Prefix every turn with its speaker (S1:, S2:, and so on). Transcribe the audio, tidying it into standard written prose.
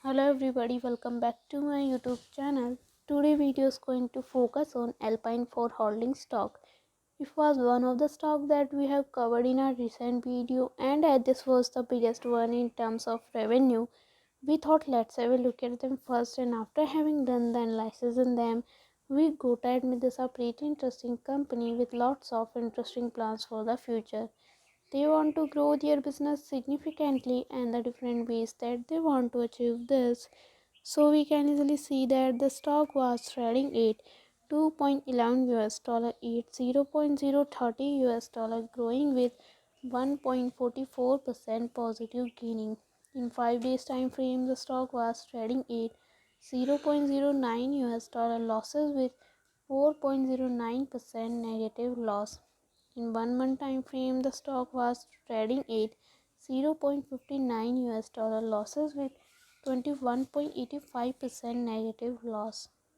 S1: Hello everybody, welcome back to my YouTube channel. Today video is going to focus on Alpine for holding stock. It was one of the stock that we have covered in our recent video, and as this was the biggest one in terms of revenue, we thought let's have a look at them first, and after having done the analysis in them, we go to admit this a pretty interesting company with lots of interesting plans for the future. They want to grow their business significantly and the different ways that they want to achieve this. So we can easily see that the stock was trading at 2.11 US dollar at 0.030 US dollar, growing with 1.44% positive gaining. In 5 days time frame, the stock was trading at 0.09 US dollar losses with 4.09% negative loss. In 1 month time frame, the stock was trading at 0.59 US dollar losses with 21.85% negative loss.